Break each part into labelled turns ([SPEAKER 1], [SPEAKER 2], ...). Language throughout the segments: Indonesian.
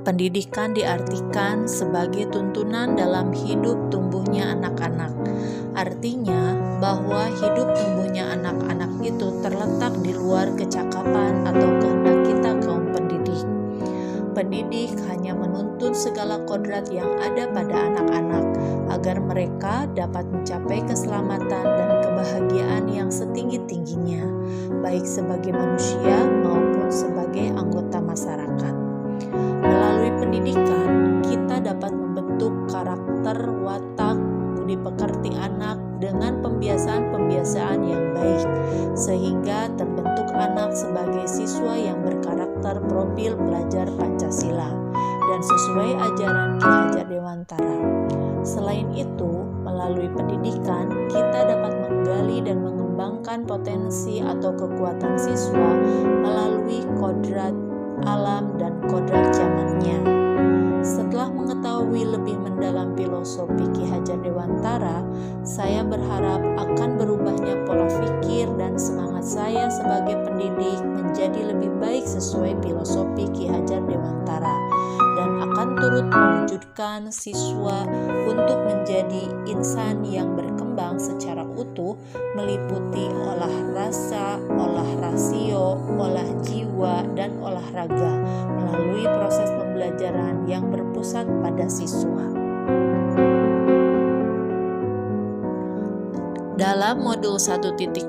[SPEAKER 1] Pendidikan diartikan sebagai tuntunan dalam hidup tumbuhnya anak-anak. Artinya bahwa hidup tumbuhnya anak-anak itu terletak di luar kecakapan atau kehendak kita kaum pendidik. Pendidik hanya menuntut segala kodrat yang ada pada anak-anak agar mereka dapat mencapai keselamatan dan kebahagiaan yang setinggi-tingginya, baik sebagai manusia maupun sebagai anggota masyarakat. Melalui pendidikan, kita dapat membentuk karakter, watak, budi pekerti anak dengan pembiasaan-pembiasaan yang baik, sehingga terbentuk anak sebagai siswa yang berkarakter profil pelajar Pancasila dan sesuai ajaran Ki Hajar Dewantara. Selain itu, melalui pendidikan, kita dapat menggali dan mengembangkan potensi atau kekuatan siswa melalui kodrat alam dan kodrat zamannya. Setelah mengetahui lebih mendalam filosofi Ki Hajar Dewantara, saya berharap akan berubahnya pola pikir dan semangat saya sebagai pendidik menjadi lebih baik sesuai filosofi Ki Hajar Dewantara dan akan turut mewujudkan siswa untuk menjadi insan yang berkembang secara utuh, meliputi olah rasa, olah rasio, olah jiwa, dan olahraga melalui proses pembelajaran yang berpusat pada siswa. Dalam modul 1.2,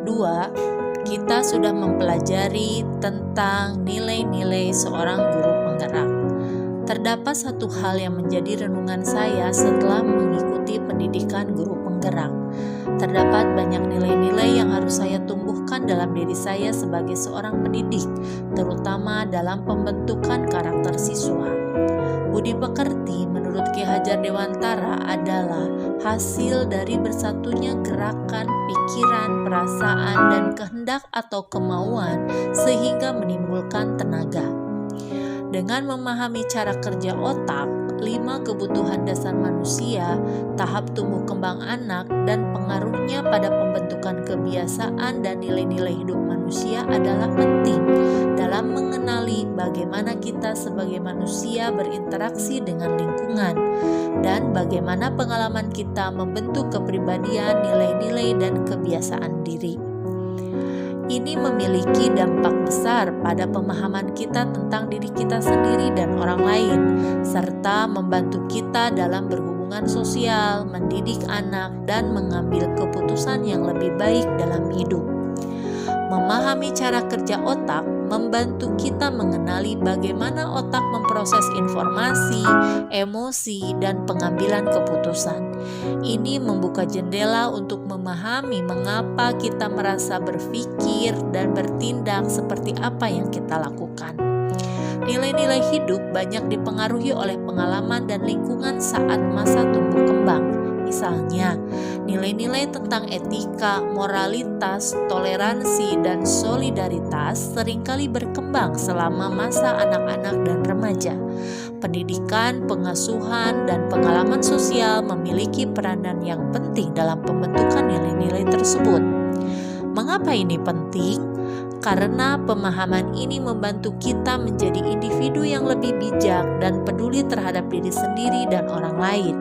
[SPEAKER 1] kita sudah mempelajari tentang nilai-nilai seorang guru penggerak. Terdapat satu hal yang menjadi renungan saya setelah mengikuti pendidikan guru penggerak. Terdapat banyak nilai-nilai yang harus saya tumbuhkan dalam diri saya sebagai seorang pendidik, terutama dalam pembentukan karakter siswa. Budi pekerti menurut Ki Hajar Dewantara adalah hasil dari bersatunya gerakan, pikiran, perasaan, dan kehendak atau kemauan sehingga menimbulkan tenaga. Dengan memahami cara kerja otak, 5 kebutuhan dasar manusia, tahap tumbuh kembang anak, dan pengaruhnya pada pembentukan kebiasaan dan nilai-nilai hidup manusia adalah penting dalam mengenali bagaimana kita sebagai manusia berinteraksi dengan lingkungan dan bagaimana pengalaman kita membentuk kepribadian, nilai-nilai, dan kebiasaan diri. Ini memiliki dampak besar pada pemahaman kita tentang diri kita sendiri dan orang lain, serta membantu kita dalam berhubungan sosial, mendidik anak, dan mengambil keputusan yang lebih baik dalam hidup. Memahami cara kerja otak membantu kita mengenali bagaimana otak memproses informasi, emosi, dan pengambilan keputusan. Ini membuka jendela untuk memahami mengapa kita merasa berpikir dan bertindak seperti apa yang kita lakukan. Nilai-nilai hidup banyak dipengaruhi oleh pengalaman dan lingkungan saat masa tumbuh kembang. Misalnya, nilai-nilai tentang etika, moralitas, toleransi, dan solidaritas seringkali berkembang selama masa anak-anak dan remaja. Pendidikan, pengasuhan, dan pengalaman sosial memiliki peranan yang penting dalam pembentukan nilai-nilai tersebut. Mengapa ini penting? Karena pemahaman ini membantu kita menjadi individu yang lebih bijak dan peduli terhadap diri sendiri dan orang lain.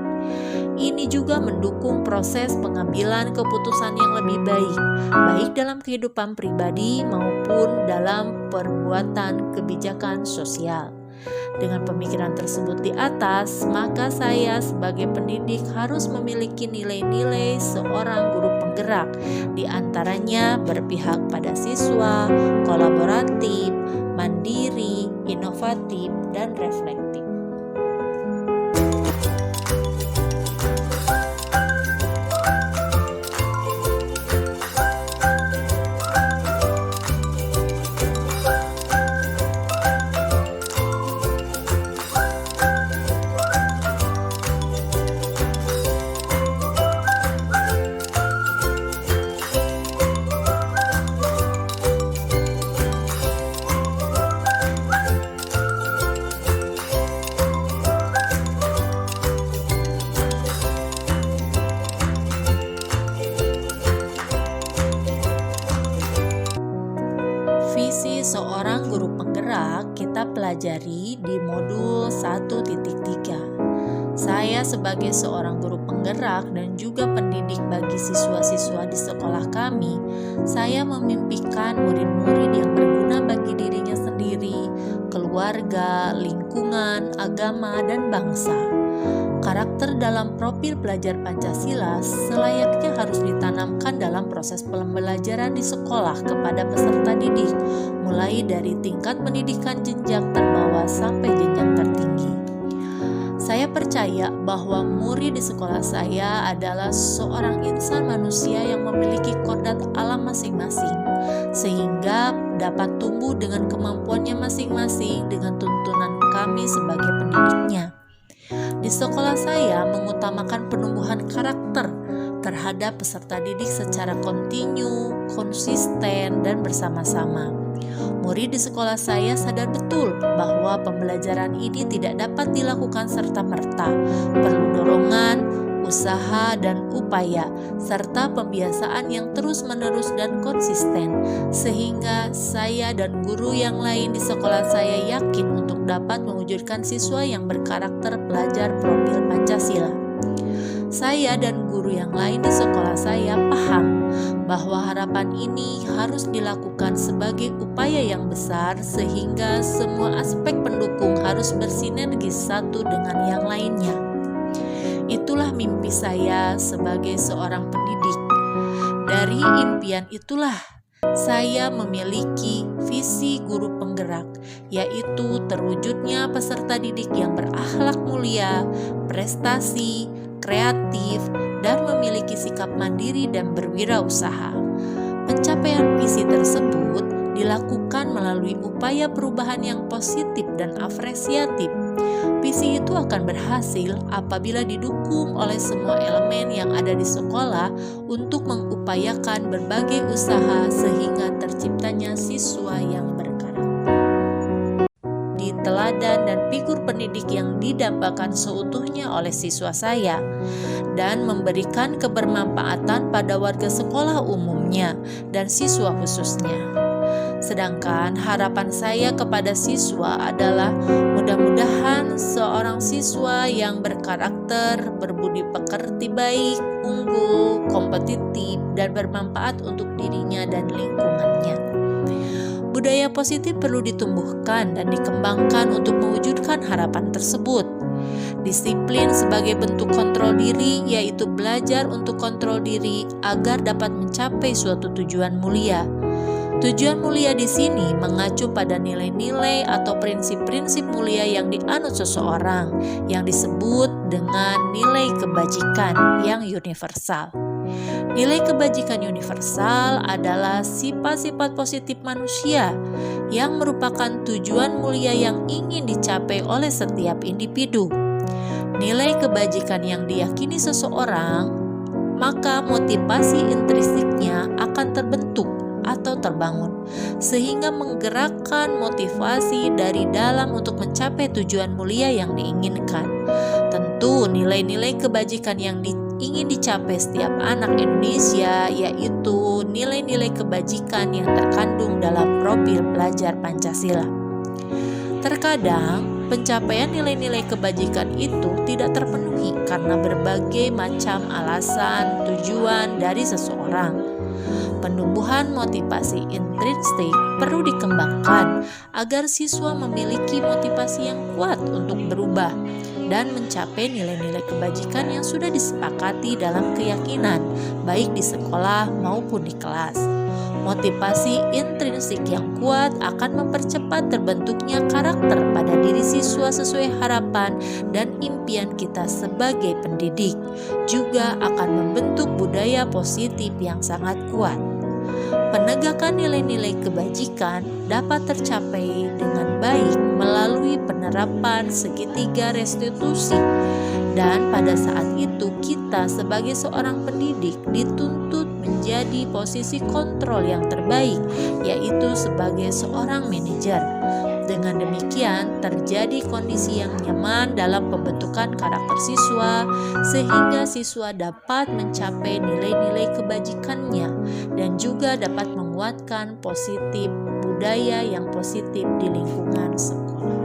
[SPEAKER 1] Ini juga mendukung proses pengambilan keputusan yang lebih baik, baik dalam kehidupan pribadi maupun dalam perbuatan kebijakan sosial. Dengan pemikiran tersebut di atas, maka saya sebagai pendidik harus memiliki nilai-nilai seorang guru penggerak, di antaranya berpihak pada siswa, kolaboratif, mandiri, inovatif, dan reflektif. Visi seorang guru penggerak kita pelajari di modul 1.3. Saya sebagai seorang guru penggerak dan juga pendidik bagi siswa-siswa di sekolah kami, saya memimpikan murid-murid yang berguna bagi dirinya sendiri, keluarga, lingkungan, agama, dan bangsa. Karakter dalam profil pelajar Pancasila selayaknya harus ditanamkan dalam proses pembelajaran di sekolah kepada peserta didik, mulai dari tingkat pendidikan jenjang terbawah sampai jenjang tertinggi. Saya percaya bahwa murid di sekolah saya adalah seorang insan manusia yang memiliki kodrat alam masing-masing, sehingga dapat tumbuh dengan kemampuannya masing-masing dengan tuntunan kami sebagai pendidiknya. Di sekolah saya mengutamakan penumbuhan karakter terhadap peserta didik secara kontinu, konsisten, dan bersama-sama. Murid di sekolah saya sadar betul bahwa pembelajaran ini tidak dapat dilakukan serta-merta, perlu dorongan, usaha, dan upaya, serta pembiasaan yang terus-menerus dan konsisten, sehingga saya dan guru yang lain di sekolah saya yakin untuk dapat mewujudkan siswa yang berkarakter pelajar profil Pancasila. Saya dan guru yang lain di sekolah saya paham bahwa harapan ini harus dilakukan sebagai upaya yang besar sehingga semua aspek pendukung harus bersinergi satu dengan yang lainnya. Itulah mimpi saya sebagai seorang pendidik. Dari impian itulah saya memiliki visi guru penggerak, yaitu terwujudnya peserta didik yang berakhlak mulia, prestasi, kreatif, dan memiliki sikap mandiri dan berwirausaha. Pencapaian visi tersebut dilakukan melalui upaya perubahan yang positif dan apresiatif. Visi itu akan berhasil apabila didukung oleh semua elemen yang ada di sekolah untuk mengupayakan berbagai usaha sehingga terciptanya siswa yang berkarakter, teladan, dan figur pendidik yang didambakan seutuhnya oleh siswa saya, dan memberikan kebermanfaatan pada warga sekolah umumnya dan siswa khususnya. Sedangkan harapan saya kepada siswa adalah mudah-mudahan seorang siswa yang berkarakter, berbudi pekerti baik, unggul, kompetitif, dan bermanfaat untuk dirinya dan lingkungannya. Budaya positif perlu ditumbuhkan dan dikembangkan untuk mewujudkan harapan tersebut. Disiplin sebagai bentuk kontrol diri, yaitu belajar untuk kontrol diri agar dapat mencapai suatu tujuan mulia. Tujuan mulia di sini mengacu pada nilai-nilai atau prinsip-prinsip mulia yang dianut seseorang, yang disebut dengan nilai kebajikan yang universal. Nilai kebajikan universal adalah sifat-sifat positif manusia yang merupakan tujuan mulia yang ingin dicapai oleh setiap individu. Nilai kebajikan yang diyakini seseorang, maka motivasi intrinsiknya akan terbentuk atau terbangun, sehingga menggerakkan motivasi dari dalam untuk mencapai tujuan mulia yang diinginkan. Tentu nilai-nilai kebajikan yang ingin dicapai setiap anak Indonesia yaitu nilai-nilai kebajikan yang terkandung dalam profil pelajar Pancasila. Terkadang pencapaian nilai-nilai kebajikan itu tidak terpenuhi karena berbagai macam alasan tujuan dari seseorang. Penumbuhan motivasi intrinsik perlu dikembangkan agar siswa memiliki motivasi yang kuat untuk berubah dan mencapai nilai-nilai kebajikan yang sudah disepakati dalam keyakinan, baik di sekolah maupun di kelas. Motivasi intrinsik yang kuat akan mempercepat terbentuknya karakter pada diri siswa sesuai harapan dan impian kita sebagai pendidik. Juga akan membentuk budaya positif yang sangat kuat. Penegakan nilai-nilai kebajikan dapat tercapai dengan baik melalui penerapan segitiga restitusi, dan pada saat itu kita sebagai seorang pendidik dituntut menjadi posisi kontrol yang terbaik, yaitu sebagai seorang manajer. Dengan demikian terjadi kondisi yang nyaman dalam pembentukan karakter siswa sehingga siswa dapat mencapai nilai-nilai kebajikannya dan juga dapat menguatkan positif budaya yang positif di lingkungan sekolah.